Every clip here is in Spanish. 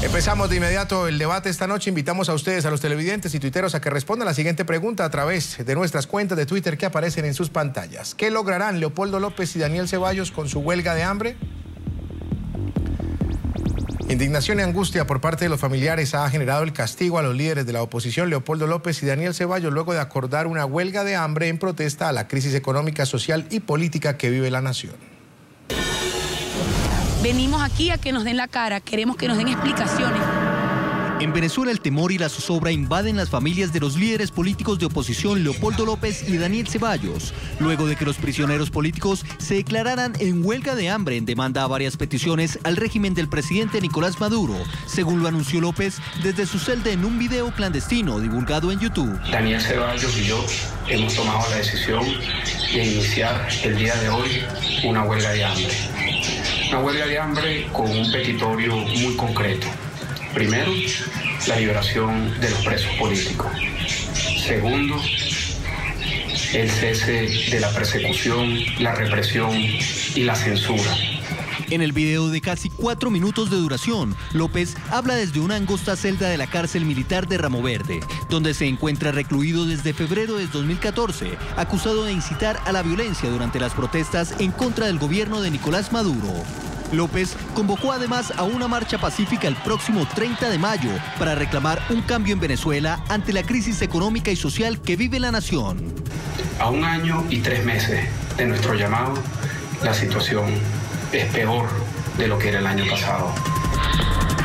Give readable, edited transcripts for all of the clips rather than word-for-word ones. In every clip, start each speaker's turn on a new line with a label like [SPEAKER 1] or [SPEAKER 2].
[SPEAKER 1] Empezamos de inmediato el debate esta noche. Invitamos a ustedes, a los televidentes y tuiteros, a que respondan la siguiente pregunta a través de nuestras cuentas de Twitter que aparecen en sus pantallas. ¿Qué lograrán Leopoldo López y Daniel Ceballos con su huelga de hambre? Indignación y angustia por parte de los familiares ha generado el castigo a los líderes de la oposición, Leopoldo López y Daniel Ceballos, luego de acordar una huelga de hambre en protesta a la crisis económica, social y política que vive la nación.
[SPEAKER 2] Venimos aquí a que nos den la cara, queremos que nos den explicaciones.
[SPEAKER 3] En Venezuela el temor y la zozobra invaden las familias de los líderes políticos de oposición Leopoldo López y Daniel Ceballos, luego de que los prisioneros políticos se declararan en huelga de hambre en demanda a varias peticiones al régimen del presidente Nicolás Maduro, según lo anunció López desde su celda en un video clandestino divulgado en YouTube.
[SPEAKER 4] Daniel Ceballos y yo hemos tomado la decisión de iniciar el día de hoy una huelga de hambre. Una huelga de hambre con un petitorio muy concreto. Primero, la liberación de los presos políticos. Segundo, el cese de la persecución, la represión y la censura.
[SPEAKER 3] En el video de casi 4 minutos de duración, López habla desde una angosta celda de la cárcel militar de Ramo Verde, donde se encuentra recluido desde febrero de 2014, acusado de incitar a la violencia durante las protestas en contra del gobierno de Nicolás Maduro. López convocó además a una marcha pacífica el próximo 30 de mayo para reclamar un cambio en Venezuela ante la crisis económica y social que vive la nación.
[SPEAKER 4] A 1 año y 3 meses de nuestro llamado, la situación es peor de lo que era el año pasado.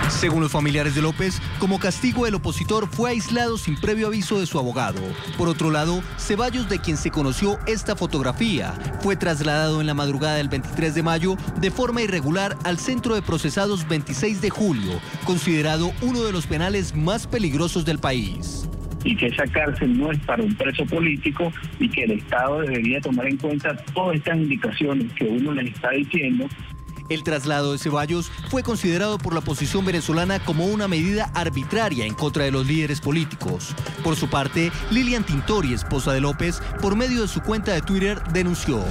[SPEAKER 3] Según los familiares de López, como castigo el opositor fue aislado sin previo aviso de su abogado. Por otro lado, Ceballos, de quien se conoció esta fotografía, fue trasladado en la madrugada del 23 de mayo de forma irregular al Centro de Procesados 26 de Julio, considerado uno de los penales más peligrosos del país.
[SPEAKER 5] Y que esa cárcel no es para un preso político y que el Estado debería tomar en cuenta todas estas indicaciones que uno les está diciendo.
[SPEAKER 3] El traslado de Ceballos fue considerado por la oposición venezolana como una medida arbitraria en contra de los líderes políticos. Por su parte, Lilian Tintori, esposa de López, por medio de su cuenta de Twitter, denunció: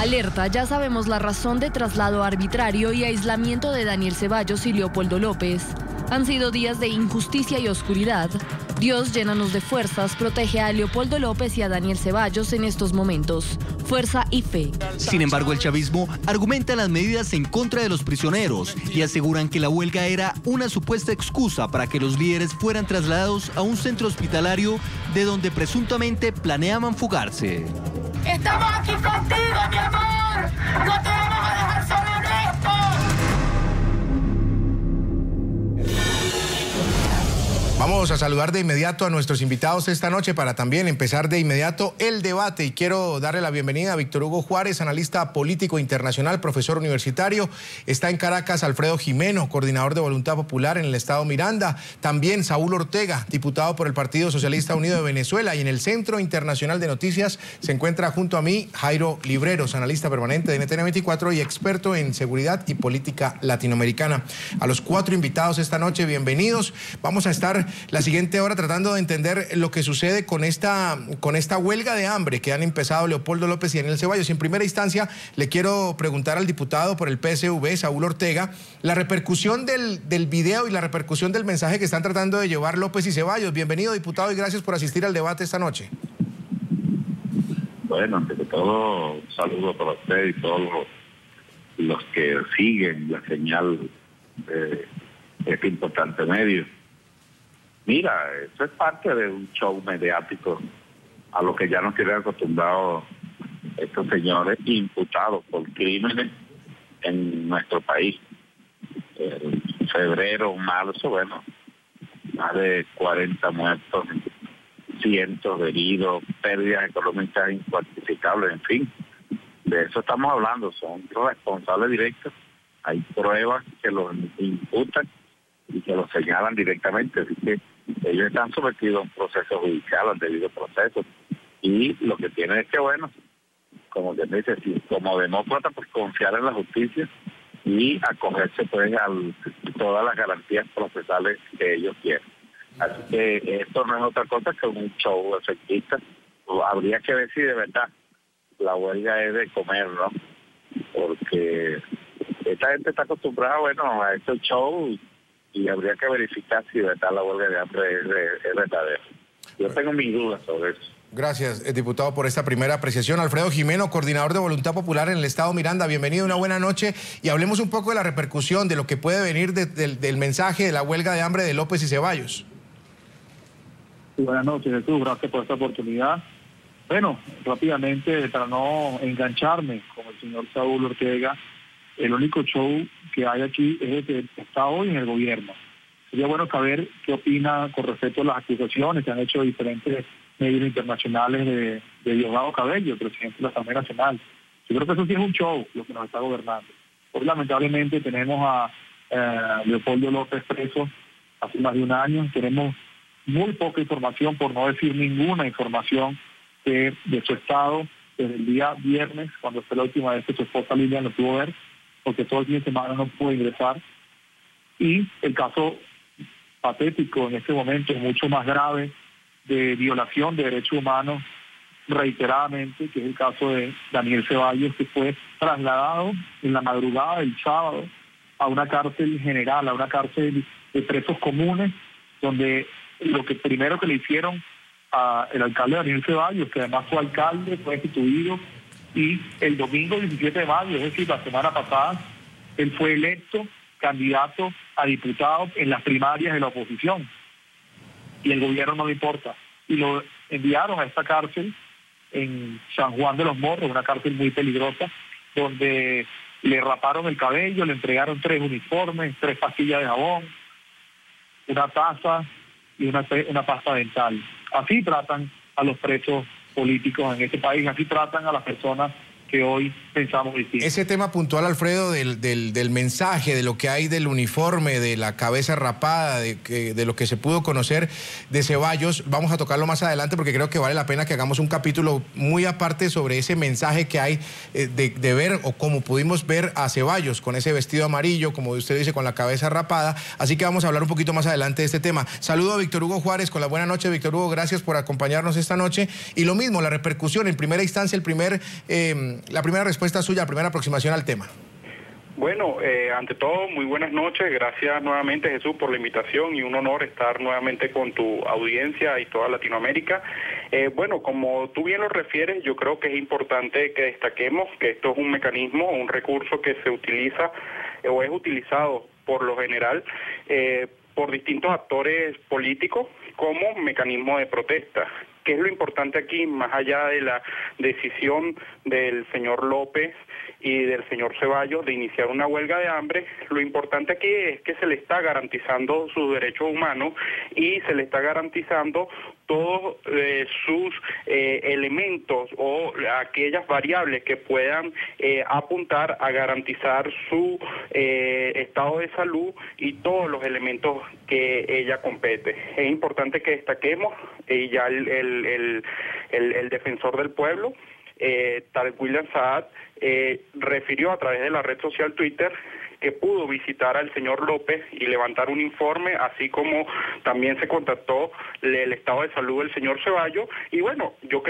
[SPEAKER 6] Alerta, ya sabemos la razón de traslado arbitrario y aislamiento de Daniel Ceballos y Leopoldo López. Han sido días de injusticia y oscuridad. Dios, llénanos de fuerzas, protege a Leopoldo López y a Daniel Ceballos en estos momentos. Fuerza y fe.
[SPEAKER 3] Sin embargo, el chavismo argumenta las medidas en contra de los prisioneros y aseguran que la huelga era una supuesta excusa para que los líderes fueran trasladados a un centro hospitalario de donde presuntamente planeaban fugarse.
[SPEAKER 7] Estamos aquí contigo, mi amor. No te vamos a dejar solo en esto.
[SPEAKER 1] Vamos a saludar de inmediato a nuestros invitados esta noche para también empezar de inmediato el debate, y quiero darle la bienvenida a Víctor Hugo Juárez, analista político internacional, profesor universitario. Está en Caracas Alfredo Jimeno, coordinador de Voluntad Popular en el estado Miranda. También Saúl Ortega, diputado por el Partido Socialista Unido de Venezuela. Y en el Centro Internacional de Noticias se encuentra junto a mí Jairo Libreros, analista permanente de NTN 24 y experto en seguridad y política latinoamericana. A los 4 invitados esta noche, bienvenidos. Vamos a estar la siguiente hora tratando de entender lo que sucede con esta huelga de hambre que han empezado Leopoldo López y Daniel Ceballos. Y en primera instancia le quiero preguntar al diputado por el PSV, Saúl Ortega, la repercusión del video y la repercusión del mensaje que están tratando de llevar López y Ceballos. Bienvenido, diputado, y gracias por asistir al debate esta noche.
[SPEAKER 5] Bueno, ante todo, un saludo para usted y todos los que siguen la señal de este importante medio. Mira, eso es parte de un show mediático a lo que ya nos tienen acostumbrados estos señores imputados por crímenes en nuestro país. En febrero, marzo, bueno, más de 40 muertos, cientos de heridos, pérdidas económicas incuantificables, en fin. De eso estamos hablando, son responsables directos. Hay pruebas que los imputan y que los señalan directamente, así que ellos están sometidos a un proceso judicial, al debido proceso, y lo que tienen es que, bueno, como quien dice, como demócrata, pues confiar en la justicia y acogerse pues a todas las garantías procesales que ellos quieren. Así que esto no es otra cosa que un show efectista. Habría que ver si de verdad la huelga es de comer, ¿no? Porque esta gente está acostumbrada, bueno, a estos shows y habría que verificar si de verdad la huelga de hambre es verdadera. Yo tengo mis dudas sobre eso.
[SPEAKER 1] Gracias, diputado, por esta primera apreciación. Alfredo Jimeno, coordinador de Voluntad Popular en el Estado Miranda, bienvenido, una buena noche. Y hablemos un poco de la repercusión, de lo que puede venir del mensaje de la huelga de hambre de López y Ceballos.
[SPEAKER 8] Buenas noches, Jesús, gracias por esta oportunidad. Bueno, rápidamente, para no engancharme con el señor Saúl Ortega, el único show que hay aquí es el que está hoy en el gobierno. Sería bueno saber qué opina con respecto a las acusaciones que han hecho diferentes medios internacionales de Diosdado Cabello, presidente de la Asamblea Nacional. Yo creo que eso sí es un show lo que nos está gobernando. Hoy lamentablemente tenemos a Leopoldo López preso hace más de un año. Tenemos muy poca información, por no decir ninguna información, de su estado desde el día viernes, cuando fue la última vez que su esposa Lilian lo pudo ver, porque todo el fin de semana no pudo ingresar. Y el caso patético en este momento, mucho más grave, de violación de derechos humanos reiteradamente, que es el caso de Daniel Ceballos, que fue trasladado en la madrugada del sábado a una cárcel general, a una cárcel de presos comunes, donde lo que primero que le hicieron al alcalde Daniel Ceballos, que además fue alcalde, fue destituido, y el domingo 17 de mayo, es decir, la semana pasada, él fue electo candidato a diputado en las primarias de la oposición. Y el gobierno no le importa. Y lo enviaron a esta cárcel en San Juan de los Morros, una cárcel muy peligrosa, donde le raparon el cabello, le entregaron 3 uniformes, 3 pastillas de jabón, una taza y una pasta dental. Así tratan a los presos políticos en este país, así tratan a las personas que hoy pensamos distinto.
[SPEAKER 1] Ese tema puntual, Alfredo, del mensaje, de lo que hay del uniforme, de la cabeza rapada, de lo que se pudo conocer de Ceballos, vamos a tocarlo más adelante porque creo que vale la pena que hagamos un capítulo muy aparte sobre ese mensaje que hay de ver, o como pudimos ver a Ceballos con ese vestido amarillo, como usted dice, con la cabeza rapada. Así que vamos a hablar un poquito más adelante de este tema. Saludo a Víctor Hugo Juárez con la buena noche. Víctor Hugo, gracias por acompañarnos esta noche. Y lo mismo, la repercusión, en primera instancia, la primera respuesta suya, la primera aproximación al tema.
[SPEAKER 9] Bueno, ante todo, muy buenas noches. Gracias nuevamente, Jesús, por la invitación y un honor estar nuevamente con tu audiencia y toda Latinoamérica. Bueno, como tú bien lo refieres, yo creo que es importante que destaquemos que esto es un mecanismo, un recurso que se utiliza o es utilizado por lo general por distintos actores políticos como mecanismo de protesta. ¿Qué es lo importante aquí, más allá de la decisión del señor López y del señor Ceballos de iniciar una huelga de hambre? Lo importante aquí es que se le está garantizando sus derechos humanos y se le está garantizando todos sus elementos o aquellas variables que puedan apuntar a garantizar su estado de salud y todos los elementos que ella compete. Es importante que destaquemos, ya el defensor del pueblo, Tarek William Saad, refirió a través de la red social Twitter que pudo visitar al señor López y levantar un informe, así como también se contactó el estado de salud del señor Ceballos. Y bueno, yo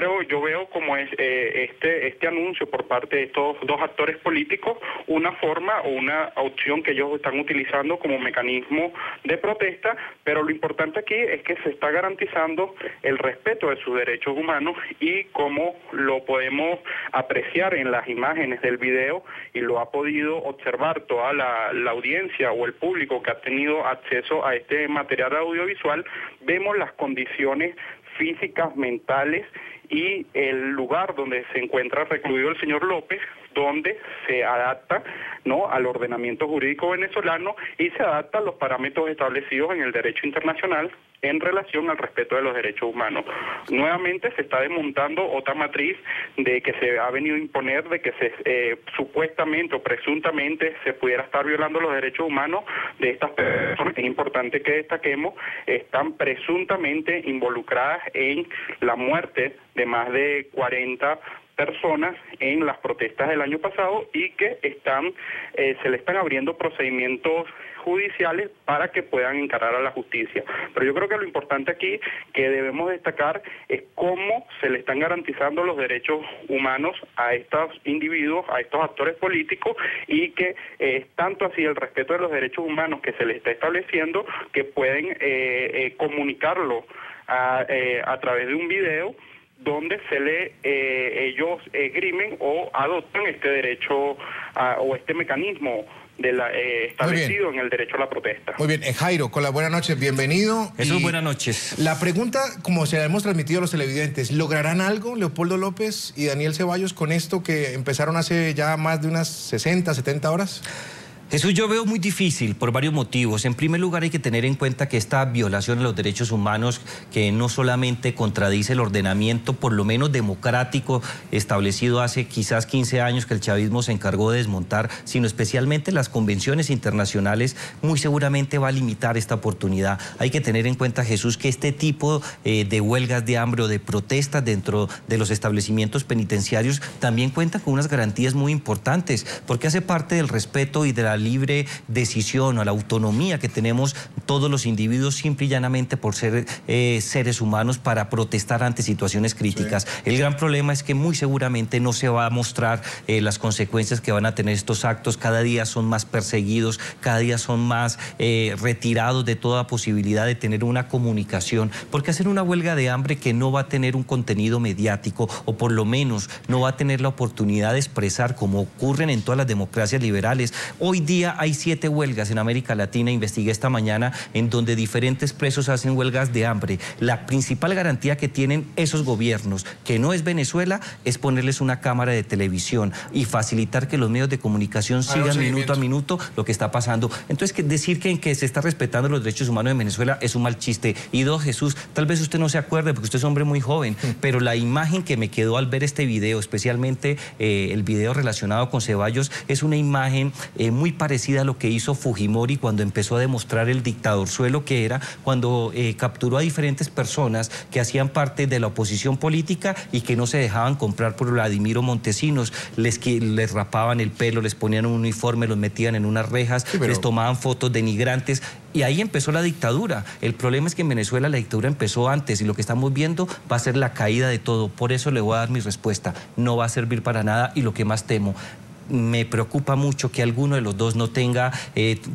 [SPEAKER 9] veo como es este anuncio por parte de estos dos actores políticos una forma o una opción que ellos están utilizando como mecanismo de protesta, pero lo importante aquí es que se está garantizando el respeto de sus derechos humanos, y como lo podemos apreciar en las imágenes del video y lo ha podido observar toda la audiencia o el público que ha tenido acceso a este material audiovisual, vemos las condiciones físicas, mentales y el lugar donde se encuentra recluido el señor López, donde se adapta, ¿no?, al ordenamiento jurídico venezolano y se adapta a los parámetros establecidos en el derecho internacional en relación al respeto de los derechos humanos. Nuevamente se está desmontando otra matriz de que se ha venido a imponer de que supuestamente o presuntamente se pudiera estar violando los derechos humanos de estas personas. Es importante que destaquemos, están presuntamente involucradas en la muerte de más de 40 personas en las protestas del año pasado y que se le están abriendo procedimientos judiciales para que puedan encarar a la justicia. Pero yo creo que lo importante aquí que debemos destacar es cómo se le están garantizando los derechos humanos a estos individuos, a estos actores políticos, y que es tanto así el respeto de los derechos humanos que se les está estableciendo que pueden comunicarlo a través de un video donde ellos esgrimen o adoptan este derecho o este mecanismo establecido en el derecho a la protesta.
[SPEAKER 1] Muy bien, Jairo, con las buenas noches, bienvenido.
[SPEAKER 10] Jesús, buenas noches.
[SPEAKER 1] La pregunta, como se la hemos transmitido a los televidentes, ¿lograrán algo Leopoldo López y Daniel Ceballos con esto que empezaron hace ya más de unas 60, 70 horas?
[SPEAKER 10] Jesús, yo veo muy difícil por varios motivos. En primer lugar, hay que tener en cuenta que esta violación de los derechos humanos, que no solamente contradice el ordenamiento, por lo menos democrático, establecido hace quizás 15 años que el chavismo se encargó de desmontar, sino especialmente las convenciones internacionales, muy seguramente va a limitar esta oportunidad. Hay que tener en cuenta, Jesús, que este tipo de huelgas de hambre o de protestas dentro de los establecimientos penitenciarios también cuentan con unas garantías muy importantes, porque hace parte del respeto y de la libre decisión o a la autonomía que tenemos todos los individuos simple y llanamente por ser seres humanos para protestar ante situaciones críticas. Sí. El gran problema es que muy seguramente no se va a mostrar las consecuencias que van a tener estos actos. Cada día son más perseguidos, cada día son más retirados de toda posibilidad de tener una comunicación, porque hacer una huelga de hambre que no va a tener un contenido mediático o por lo menos no va a tener la oportunidad de expresar, como ocurren en todas las democracias liberales. Hoy día hay 7 huelgas en América Latina, investigué esta mañana, en donde diferentes presos hacen huelgas de hambre. La principal garantía que tienen esos gobiernos, que no es Venezuela, es ponerles una cámara de televisión y facilitar que los medios de comunicación sigan minuto a minuto lo que está pasando. Entonces, decir que se está respetando los derechos humanos en Venezuela es un mal chiste. Y dos, Jesús, tal vez usted no se acuerde porque usted es hombre muy joven, pero la imagen que me quedó al ver este video, especialmente el video relacionado con Ceballos, es una imagen muy parecida a lo que hizo Fujimori cuando empezó a demostrar el dictadorzuelo que era, cuando capturó a diferentes personas que hacían parte de la oposición política y que no se dejaban comprar por Vladimiro Montesinos. Les rapaban el pelo, les ponían un uniforme, los metían en unas rejas, les tomaban fotos denigrantes. Y ahí empezó la dictadura. El problema es que en Venezuela la dictadura empezó antes y lo que estamos viendo va a ser la caída de todo. Por eso le voy a dar mi respuesta. No va a servir para nada y lo que más temo, me preocupa mucho que alguno de los dos no tenga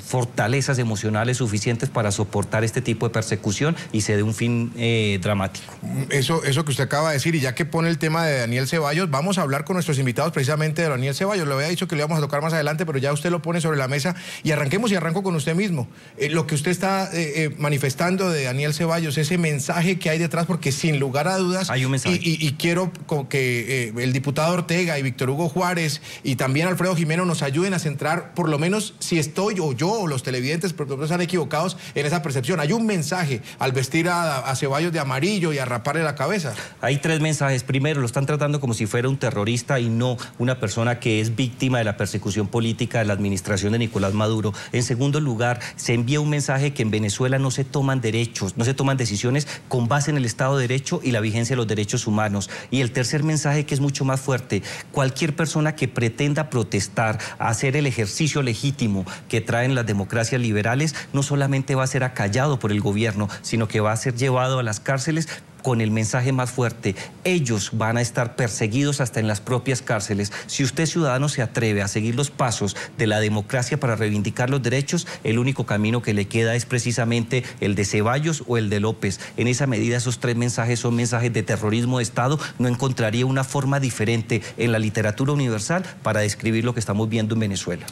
[SPEAKER 10] fortalezas emocionales suficientes para soportar este tipo de persecución y se dé un fin dramático.
[SPEAKER 1] Eso que usted acaba de decir, y ya que pone el tema de Daniel Ceballos, vamos a hablar con nuestros invitados precisamente de Daniel Ceballos. Le había dicho que le íbamos a tocar más adelante, pero ya usted lo pone sobre la mesa y arranco con usted mismo. Lo que usted está manifestando de Daniel Ceballos, ese mensaje que hay detrás, porque sin lugar a dudas,
[SPEAKER 10] hay un mensaje.
[SPEAKER 1] Y quiero que el diputado Ortega y Víctor Hugo Juárez y también Alfredo Jimeno nos ayuden a centrar, por lo menos si estoy o yo o los televidentes porque están equivocados en esa percepción. Hay un mensaje al vestir a Ceballos de amarillo y a raparle la cabeza.
[SPEAKER 10] Hay 3 mensajes. Primero, lo están tratando como si fuera un terrorista y no una persona que es víctima de la persecución política de la administración de Nicolás Maduro. En segundo lugar, se envía un mensaje que en Venezuela no se toman derechos, no se toman decisiones con base en el Estado de Derecho y la vigencia de los derechos humanos. Y el tercer mensaje, que es mucho más fuerte: cualquier persona que pretenda protestar, hacer el ejercicio legítimo que traen las democracias liberales, no solamente va a ser acallado por el gobierno, sino que va a ser llevado a las cárceles con el mensaje más fuerte: ellos van a estar perseguidos hasta en las propias cárceles. Si usted, ciudadano, se atreve a seguir los pasos de la democracia para reivindicar los derechos, el único camino que le queda es precisamente el de Ceballos o el de López. En esa medida, esos 3 mensajes son mensajes de terrorismo de Estado. No encontraría una forma diferente en la literatura universal para describir lo que estamos viendo en Venezuela.